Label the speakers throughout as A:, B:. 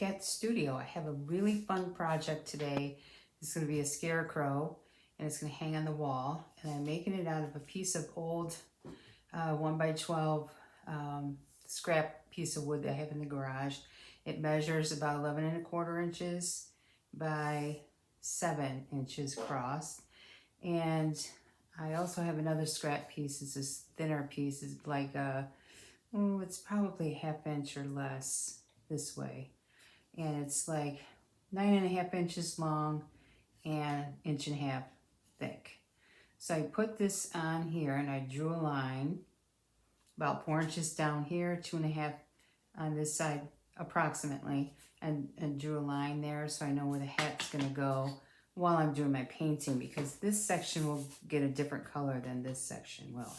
A: Cat Studio. I have a really fun project today. It's going to be a scarecrow and it's going to hang on the wall. And I'm making it out of a piece of old 1x12 scrap piece of wood that I have in the garage. It measures about 11 1/4 inches by 7 inches across. And I also have another scrap piece. It's this thinner piece. It's like it's probably 1/2 inch or less this way. And it's like 9 1/2 inches long and 1.5 inches thick. So I put this on here and I drew a line about 4 inches down here, 2.5 on this side approximately, and drew a line there so I know where the hat's gonna go while I'm doing my painting, because this section will get a different color than this section will.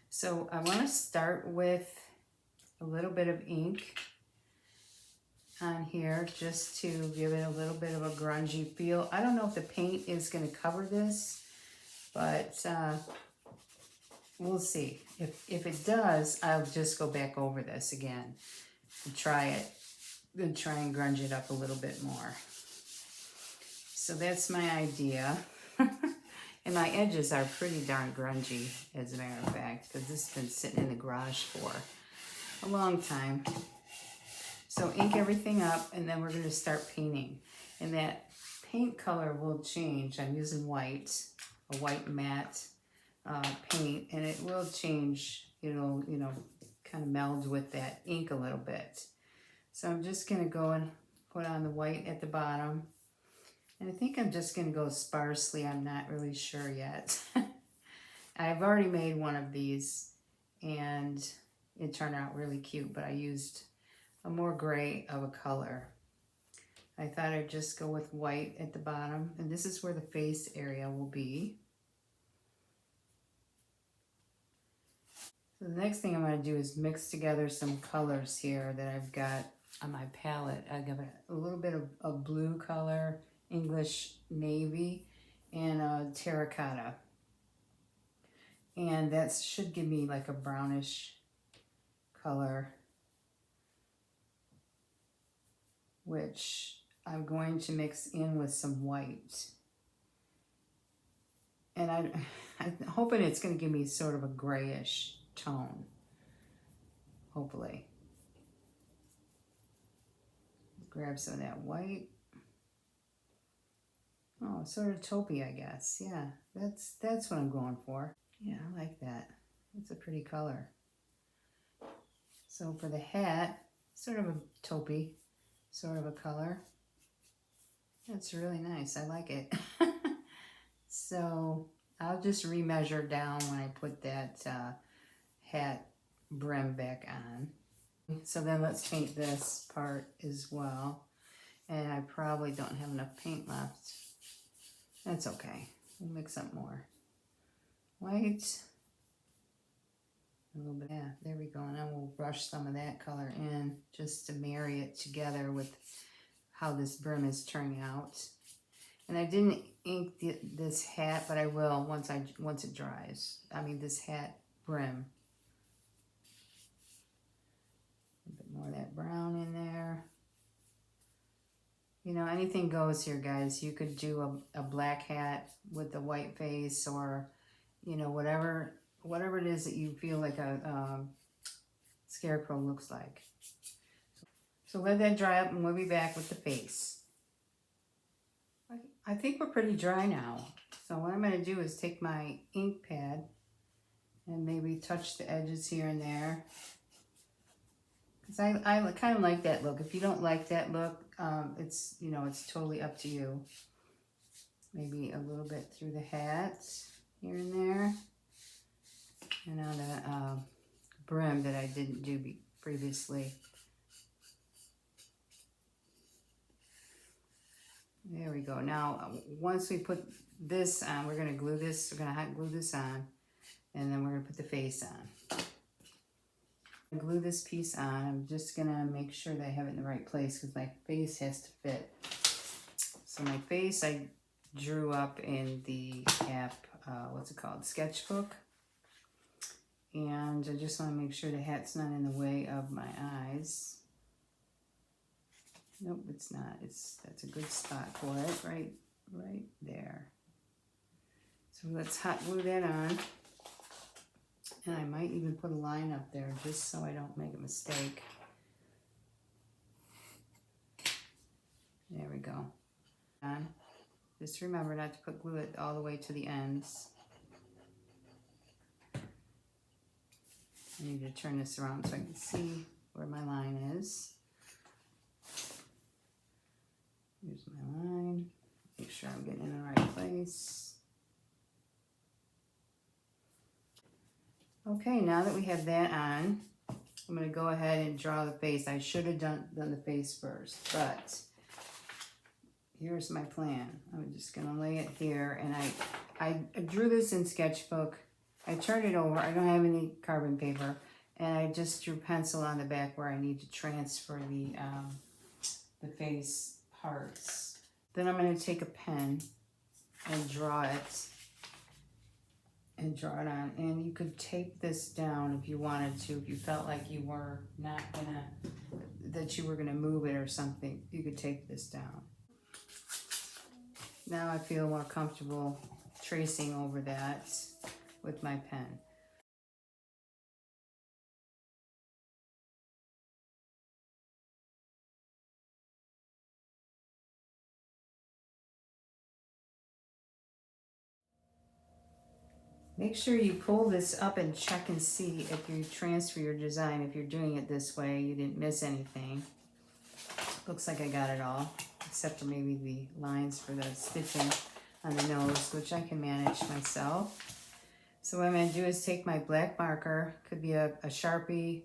A: So I want to start with a little bit of ink on here just to give it a little bit of a grungy feel. I don't know if the paint is going to cover this, but we'll see. If it does, I'll just go back over this again and try it, then try and grunge it up a little bit more. So that's my idea. And my edges are pretty darn grungy, as a matter of fact, because this has been sitting in the garage for a long time. So ink everything up, and then we're going to start painting. And that paint color will change. I'm using white, a white matte paint, and it will change, kind of meld with that ink a little bit. So I'm just going to go and put on the white at the bottom. And I think I'm just going to go sparsely. I'm not really sure yet. I've already made one of these, and it turned out really cute, but I used a more gray of a color. I thought I'd just go with white at the bottom, and this is where the face area will be. So the next thing I'm going to do is mix together some colors here that I've got on my palette. I got a little bit of blue color, English navy, and a terracotta. And that should give me like a brownish color, which I'm going to mix in with some white. And I'm hoping it's going to give me sort of a grayish tone, hopefully. Grab some of that white. Oh, sort of taupey, I guess. Yeah, that's what I'm going for. Yeah, I like that. It's a pretty color. So for the hat, sort of a taupey sort of a color. That's really nice. I like it. So I'll just remeasure down when I put that hat brim back on. So then let's paint this part as well. And I probably don't have enough paint left. That's okay. We'll mix up more. White. A little bit. Yeah, there we go. And then we'll brush some of that color in just to marry it together with how this brim is turning out. And I didn't ink this hat, but I will once it dries. I mean this hat brim. A bit more of that brown in there. Anything goes here, guys. You could do a black hat with a white face, or, whatever it is that you feel like a scarecrow looks like. So let that dry up and we'll be back with the face. I think we're pretty dry now. So what I'm going to do is take my ink pad and maybe touch the edges here and there. Because I kind of like that look. If you don't like that look, it's totally up to you. Maybe a little bit through the hat here and there. And on the brim that I didn't do previously. There we go. Now, once we put this on, we're going to glue this. We're going to hot glue this on. And then we're going to put the face on. Glue this piece on. I'm just gonna make sure that I have it in the right place because my face has to fit. So my face I drew up in the what's it called, sketchbook, and I just want to make sure the hat's not in the way of my eyes. Nope, it's not. That's a good spot for it, right there. So let's hot glue that on. And I might even put a line up there just so I don't make a mistake. There we go. And just remember not to put glue it all the way to the ends. I need to turn this around so I can see where my line is. Here's my line. Make sure I'm getting in the right place. Okay, now that we have that on, I'm going to go ahead and draw the face. I should have done the face first, but here's my plan. I'm just going to lay it here, and I drew this in sketchbook. I turned it over. I don't have any carbon paper, and I just drew pencil on the back where I need to transfer the face parts. Then I'm going to take a pen and draw it. And draw it on, and you could tape this down if you wanted to. If you felt like you were not gonna, that you were gonna move it or something, you could tape this down. Now I feel more comfortable tracing over that with my pen. Make sure you pull this up and check and see if you transfer your design. If you're doing it this way, you didn't miss anything. Looks like I got it all, except for maybe the lines for the stitching on the nose, which I can manage myself. So what I'm going to do is take my black marker, could be a Sharpie,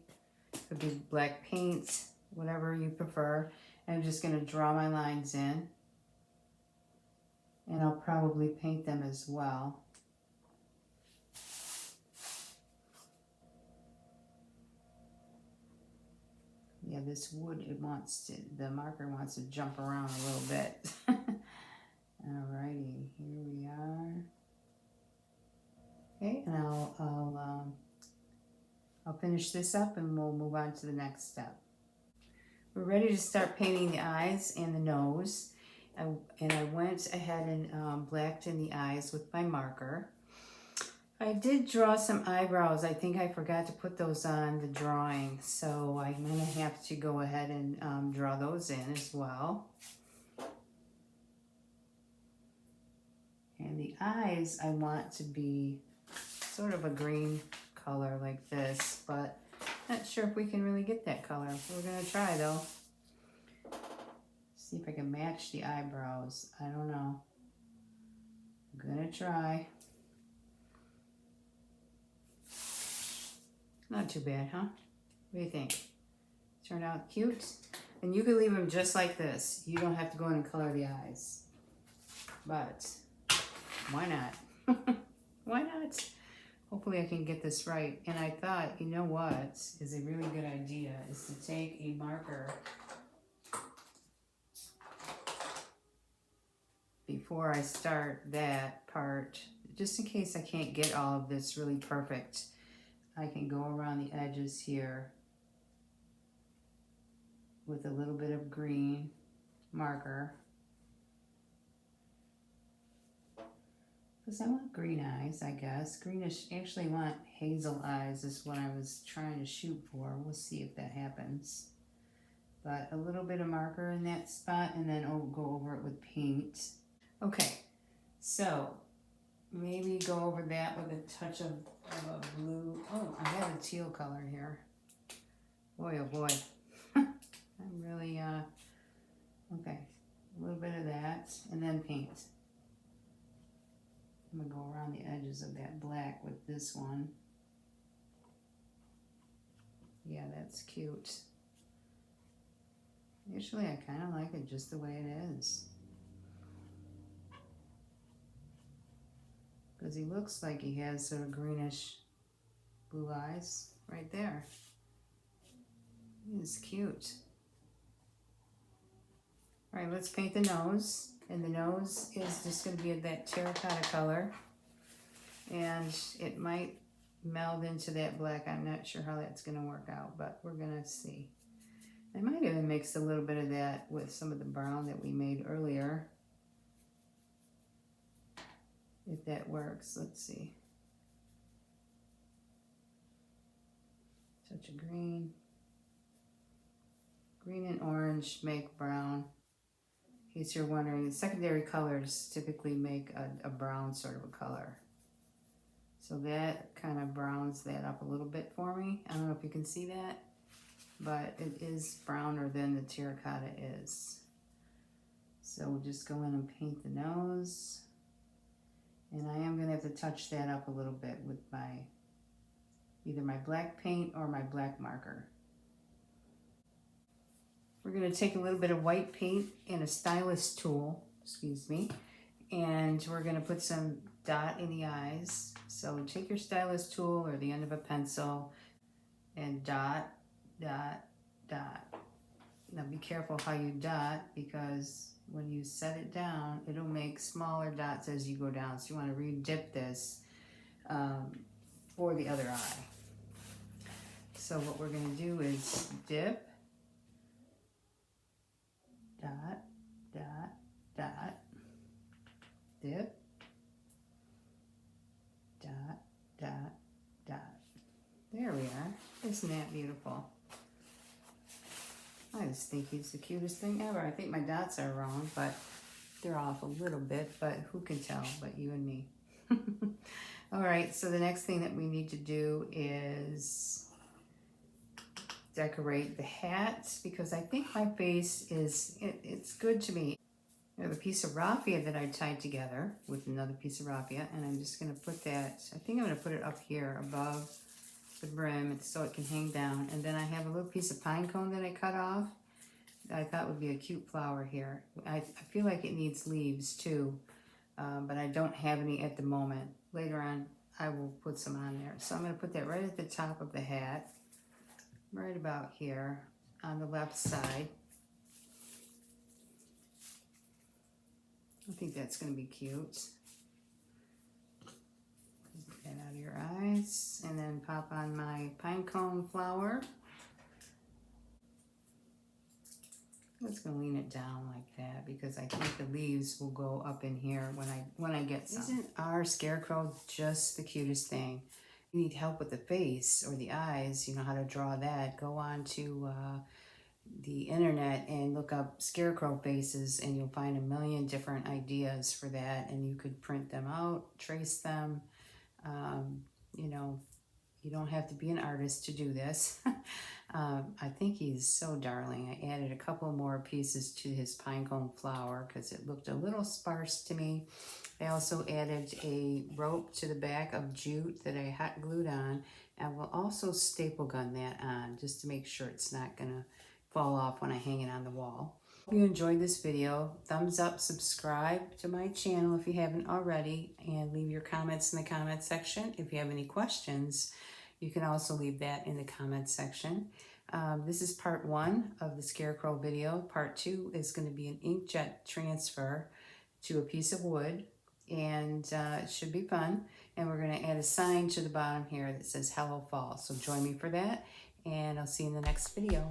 A: could be black paint, whatever you prefer. And I'm just going to draw my lines in. And I'll probably paint them as well. Yeah, this wood, the marker wants to jump around a little bit. Alrighty, here we are. Okay, and I'll finish this up and we'll move on to the next step. We're ready to start painting the eyes and the nose. And I went ahead and blacked in the eyes with my marker. I did draw some eyebrows. I think I forgot to put those on the drawing, so I'm going to have to go ahead and draw those in as well. And the eyes I want to be sort of a green color like this, but not sure if we can really get that color. We're going to try though. See if I can match the eyebrows. I don't know. I'm going to try. Not too bad, huh? What do you think? Turned out cute? And you can leave them just like this. You don't have to go in and color the eyes. But why not? Why not? Hopefully I can get this right. And I thought, you know what is a really good idea is to take a marker before I start that part, just in case I can't get all of this really perfect. I can go around the edges here with a little bit of green marker. Because I want green eyes, I guess. Greenish, actually want hazel eyes is what I was trying to shoot for. We'll see if that happens. But a little bit of marker in that spot and then I'll go over it with paint. Okay, so maybe go over that with a touch of a blue. Oh, I have a teal color here. Boy, oh boy. I'm really, okay. A little bit of that, and then paint. I'm going to go around the edges of that black with this one. Yeah, that's cute. Actually, I kind of like it just the way it is. Because he looks like he has sort of greenish blue eyes right there. He's cute. All right, let's paint the nose. And the nose is just going to be that terracotta color. And it might meld into that black. I'm not sure how that's going to work out, but we're going to see. I might even mix a little bit of that with some of the brown that we made earlier. If that works, let's see. Touch of green. Green and orange make brown. In case you're wondering, the secondary colors typically make a brown sort of a color. So that kind of browns that up a little bit for me. I don't know if you can see that, but it is browner than the terracotta is. So we'll just go in and paint the nose. And I am gonna have to touch that up a little bit with either my black paint or my black marker. We're gonna take a little bit of white paint and a stylus tool, excuse me, and we're gonna put some dot in the eyes. So take your stylus tool or the end of a pencil and dot, dot, dot. Now be careful how you dot, because when you set it down, it'll make smaller dots as you go down. So you want to re-dip this for the other eye. So what we're going to do is dip, dot, dot, dot, dip, dot, dot, dot. There we are. Isn't that beautiful? I just think he's the cutest thing ever. I think my dots are wrong, but they're off a little bit, but who can tell but you and me. All right, so the next thing that we need to do is decorate the hat, because I think my face it's good to me. I have a piece of raffia that I tied together with another piece of raffia, and I'm just gonna put that, I think I'm gonna put it up here above the brim so it can hang down. And then I have a little piece of pine cone that I cut off that I thought would be a cute flower here. I feel like it needs leaves too, but I don't have any at the moment. Later on I will put some on there. So I'm going to put that right at the top of the hat, right about here on the left side. I think that's going to be cute. Get that out of your eyes, and then pop on my pine cone flower. I'm just gonna lean it down like that because I think the leaves will go up in here when I get some. Isn't our scarecrow just the cutest thing? If you need help with the face or the eyes, you know how to draw that, go on to the internet and look up scarecrow faces, and you'll find a million different ideas for that, and you could print them out, trace them. You know, you don't have to be an artist to do this. I think he's so darling. I added a couple more pieces to his pinecone flower because it looked a little sparse to me. I also added a rope to the back of jute that I hot glued on, and will also staple gun that on just to make sure it's not gonna fall off when I hang it on the wall. If you enjoyed this video, thumbs up, subscribe to my channel if you haven't already, and leave your comments in the comment section. If you have any questions, you can also leave that in the comments section. This is part 1 of the Scarecrow video. Part 2 is going to be an inkjet transfer to a piece of wood, and it should be fun. And we're going to add a sign to the bottom here that says Hello Fall. So join me for that, and I'll see you in the next video.